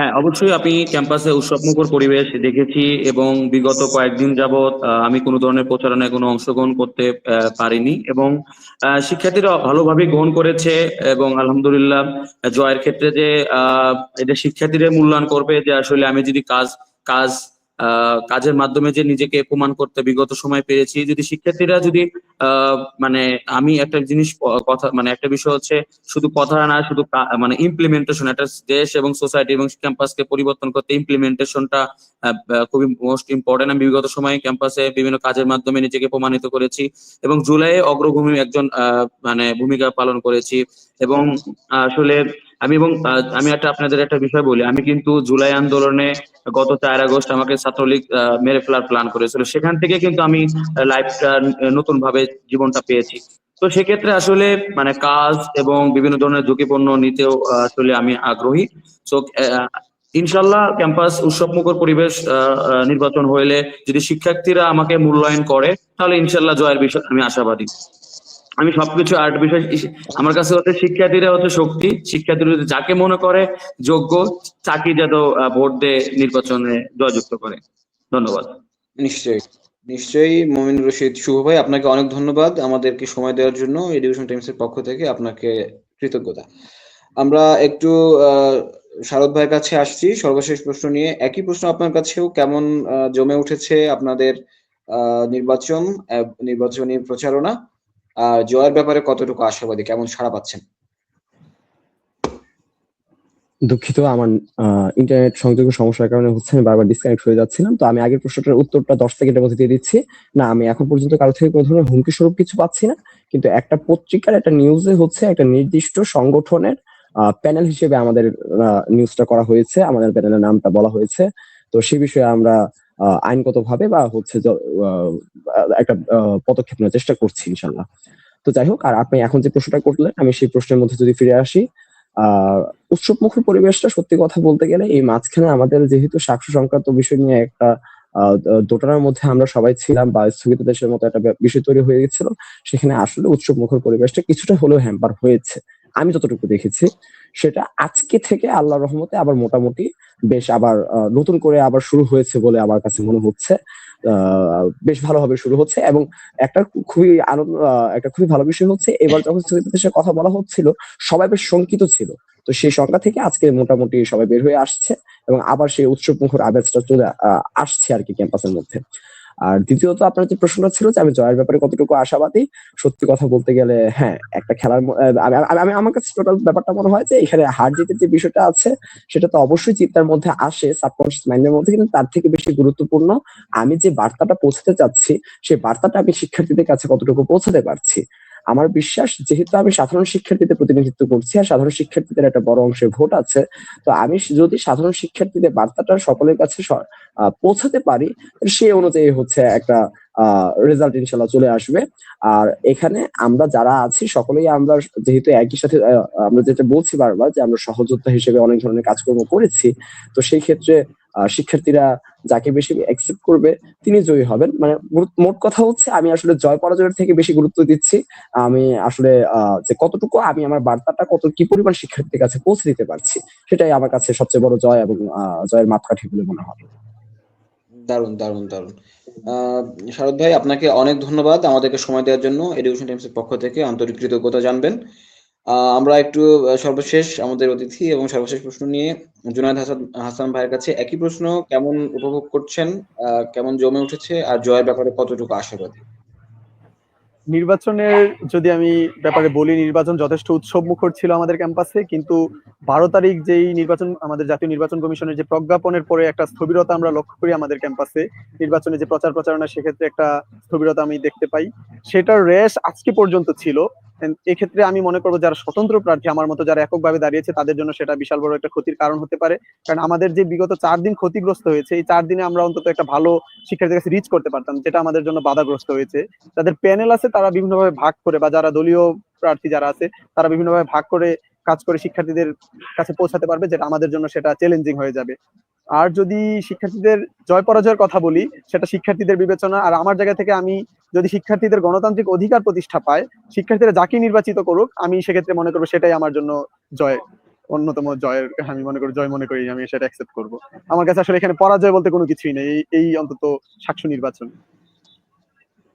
হ্যাঁ, অবশ্যই আমি ক্যাম্পাসে উৎসবমুখর পরিবেশ দেখেছি এবং বিগত কয়েকদিন যাবৎ আমি কোনো ধরনের প্রচারণায় কোনো অংশগ্রহণ করতে পারিনি এবং শিক্ষার্থীরা ভালোভাবে গ্রহণ করেছে এবং আলহামদুলিল্লাহ জয়ের ক্ষেত্রে যে এটা শিক্ষার্থীরা মূল্যায়ন করবে যে আসলে আমি যদি কাজ কাজের মাধ্যমে যে নিজেকে প্রমাণ করতে বিগত সময় পেরেছি, যদি শিক্ষার্থীরা যদি মানে আমি একটা জিনিস কথা মানে একটা বিষয় হচ্ছে শুধু কথা না, শুধু মানে ইমপ্লিমেন্টেশন, একটা দেশ এবং সোসাইটি এবং ক্যাম্পাসকে পরিবর্তন করতে ইমপ্লিমেন্টেশনটা খুবই মোস্ট ইম্পর্টেন্ট। আমি বিগত সময়ে ক্যাম্পাসে বিভিন্ন কাজের মাধ্যমে নিজেকে প্রমাণিত করেছি এবং জুলাইয়ে অগ্রভূমি একজন মানে ভূমিকা পালন করেছি এবং আসলে আমি একটা আপনাদের একটা বিষয় বলি, আমি কিন্তু জুলাই আন্দোলনে গত 4 আগস্ট আমাকে ছাত্রলীগ মেরে ফেলার প্ল্যান করেছিল, সেখান থেকে কিন্তু আমি লাইফটা নতুন ভাবে জীবনটা পেয়েছি। তো সেক্ষেত্রে আসলে মানে কাজ এবং বিভিন্ন ধরনের ঝুঁকিপূর্ণ নিতেও আসলে আমি আগ্রহী। তো ইনশাল্লাহ ক্যাম্পাস উৎসবমুখর পরিবেশ নির্বাচন হইলে যদি শিক্ষার্থীরা আমাকে মূল্যায়ন করে তাহলে ইনশাল্লাহ জয়ের বিষয় আমি আশাবাদী। আমি সবকিছু আর্ট বিষয় আমার কাছে হচ্ছে শিক্ষার্থীরা হচ্ছে শক্তি, শিক্ষার্থীরা যদি যাকে মনে করে যোগ্য চাকরি যেন ভোট দিয়ে নির্বাচনে জয়যুক্ত করে। ধন্যবাদ। নিশ্চয়ই, নিশ্চয়ই মমিনুর রশিদ শুভ ভাই, আপনাকে অনেক ধন্যবাদ আমাদেরকে সময় দেওয়ার জন্য। এডুকেশন টাইমসের পক্ষ থেকে আপনাকে কৃতজ্ঞতা। আমরা একটু শারদ ভাইয়ের কাছে আসছি সর্বশেষ প্রশ্ন নিয়ে। একই প্রশ্ন আপনার কাছেও, কেমন জমে উঠেছে আপনাদের নির্বাচনী প্রচারণা, আর জয়ের ব্যাপারে কতটুকু আশাবাদী, কেমন সাড়া পাচ্ছেন? দুঃখিত, আমার ইন্টারনেট সংযোগের সমস্যার কারণে হচ্ছে আমি বারবার ডিসকানেক্ট হয়ে যাচ্ছিলাম। তো আমি আগের প্রশ্নটার উত্তরটা 10 সেকেন্ডের মধ্যে দিয়ে দিচ্ছি। না, আমি এখন পর্যন্ত কারো থেকে কোনো ধরনের হুমকি স্বরূপ কিছু পাচ্ছি না, কিন্তু একটা পত্রিকার একটা নিউজে হচ্ছে একটা নির্দিষ্ট সংগঠনের প্যানেল হিসেবে আমাদের নিউজটা করা হয়েছে, আমাদের প্যানেলের নামটা বলা হয়েছে। তো সে বিষয়ে আমরা আইনগতভাবে বা হচ্ছে একটা পদক্ষেপ নেওয়ার চেষ্টা করছি ইনশাল্লাহ। তো যাই হোক, আর আপনি এখন যে প্রশ্নটা করলেন আমি সেই প্রশ্নের মধ্যে যদি ফিরে আসি, উৎসবমুখর পরিবেশটা সত্যি কথা বলতে গেলে এই মাঝখানে আমাদের যেহেতু সাক্ষ্য সংক্রান্ত বিষয় নিয়ে একটা দোটানার মধ্যে আমরা সবাই ছিলাম বা স্থগিতাদেশের মতো একটা বিষয় তৈরি হয়ে গেছিল, সেখানে আসলে উৎসবমুখর পরিবেশটা কিছুটা হলেও হ্যাম্পার হয়েছে আমি যতটুকু দেখেছি। সেটা আজকে থেকে আল্লাহর রহমতে আবার মোটামুটি বেশ আবার নতুন করে আবার শুরু হয়েছে বলে আমার কাছে মনে হচ্ছে। বেশ ভালোভাবে শুরু হচ্ছে এবং একটা একটা খুবই ভালো বিষয় হচ্ছে এবার যখন স্থগিতাদেশের কথা বলা হচ্ছিল সবাই বেশ শঙ্কিত ছিল। তো সেই শঙ্কা থেকে আজকে মোটামুটি সবাই বের হয়ে আসছে এবং আবার সেই উৎসবমুখর আবেগটা চলে আসছে আর কি ক্যাম্পাসের মধ্যে। আর দ্বিতীয়ত আপনার যে প্রশ্নটা ছিল যে আমি জয়ের ব্যাপারে কতটুকু আশাবাদী, সত্যি কথা বলতে গেলে হ্যাঁ, একটা খেলার আমার কাছে টোটাল ব্যাপারটা মনে হয় যে এখানে হার জিতের যে বিষয়টা আছে সেটা তো অবশ্যই চিন্তার মধ্যে আসে, সাবকনশিয়াস মাইন্ডের মধ্যে, কিন্তু তার থেকে বেশি গুরুত্বপূর্ণ আমি যে বার্তাটা পৌঁছাতে চাচ্ছি সেই বার্তাটা আমি শিক্ষার্থীদের কাছে কতটুকু পৌঁছাতে পারছি। আমার বিশ্বাস, যেহেতু আমি সাধারণ শিক্ষার্থীদের প্রতিনিধিত্ব করছি আর সাধারণ শিক্ষার্থীদের একটা বড় অংশের ভোট আছে, তো আমি যদি সাধারণ শিক্ষার্থীদের বার্তাটা সকলের কাছে পৌঁছাতে পারি, সেই অনুযায়ী হচ্ছে একটা রেজাল্ট ইনশাল্লাহ চলে আসবে। আর এখানে আমরা যারা আছি সকলেই আমরা যেহেতু একই সাথে আমরা যেটা বলছি বারবার যে আমরা সহযোদ্ধা হিসেবে অনেক ধরনের কাজকর্ম করেছি, তো সেই ক্ষেত্রে শিক্ষার্থীরা যাকে বেশি অ্যাকসেপ্ট করবে তিনি জয়ী হবেন। মানে মোট কথা হচ্ছে আমি আসলে জয় পরাজয়ের থেকে বেশি গুরুত্ব দিচ্ছি আমি আসলে যে কতটুকু আমি আমার বার্তাটা কি পরিমাণ শিক্ষার্থীর কাছে পৌঁছে দিতে পারছি, সেটাই আমার কাছে সবচেয়ে বড় জয় এবং জয়ের মাপকাঠি বলে মনে হয়। দারুণ, দারুণ, দারুণ। শারদ ভাই, আপনাকে অনেক ধন্যবাদ আমাদেরকে সময় দেওয়ার জন্য। এডুকেশন টাইমসের পক্ষ থেকে আন্তরিক কৃতজ্ঞতা জানবেন। আমরা একটু সর্বশেষ আমাদের অতিথি এবং সর্বশেষ প্রশ্ন নিয়ে জুনায়েদ হাসান ভাইয়ের কাছে একই প্রশ্ন, কেমন উপভোগ করছেন, কেমন জমে উঠেছে, আর জয়ের ব্যাপারে কতটুকু আশাবাদী? নির্বাচনের যদি আমি ব্যাপারে বলি, নির্বাচন যথেষ্ট উৎসব মুখর ছিল আমাদের ক্যাম্পাসে, কিন্তু 12 তারিখ যেই নির্বাচন, আমাদের জাতীয় নির্বাচন কমিশনের যে প্রজ্ঞাপনের পরে একটা স্থবিরতা আমরা লক্ষ্য করি আমাদের ক্যাম্পাসে, নির্বাচনে যে প্রচারণা সেক্ষেত্রে একটা স্থবিরতা আমি দেখতে পাই। সেটার রেশ আজকে পর্যন্ত ছিল। এক্ষেত্রে আমি মনে করবো যারা স্বতন্ত্র প্রার্থী আমার মতো যারা এককভাবে দাঁড়িয়েছে তাদের জন্য সেটা বিশাল বড় একটা ক্ষতির কারণ হতে পারে। কারণ আমাদের যে বিগত 4 দিন ক্ষতিগ্রস্ত হয়েছে, এই 4 দিনে আমরা অন্তত একটা ভালো শিক্ষার্থীর কাছে রিচ করতে পারতাম, যেটা আমাদের জন্য বাধাগ্রস্ত হয়েছে। যাদের প্যানেল আছে তারা বিভিন্নভাবে ভাগ করে, বা যারা দলীয় প্রার্থী যারা আছে তারা বিভিন্নভাবে ভাগ করে কাজ করে শিক্ষার্থীদের কাছে পৌঁছাতে পারবে, যেটা আমাদের জন্য সেটা চ্যালেঞ্জিং হয়ে যাবে। আর যদি শিক্ষার্থীদের জয় পরাজয়ের কথা বলি, সেটা শিক্ষার্থীদের বিবেচনা। আর আমার জায়গা থেকে আমি যদি শিক্ষার্থীদের গণতান্ত্রিক অধিকার প্রতিষ্ঠা পায়, শিক্ষার্থীরা যাকে নির্বাচিত করুক, আমি সেক্ষেত্রে মনে করবো সেটাই আমার জন্য জয়। অন্যতম জয়ের আমি মনে করি জয় মনে করি, আমি সেটা অ্যাকসেপ্ট করব। আমার কাছে আসলে এখানে পরাজয় বলতে কোনো কিছুই নেই এই অন্তত ৭০০ নির্বাচন।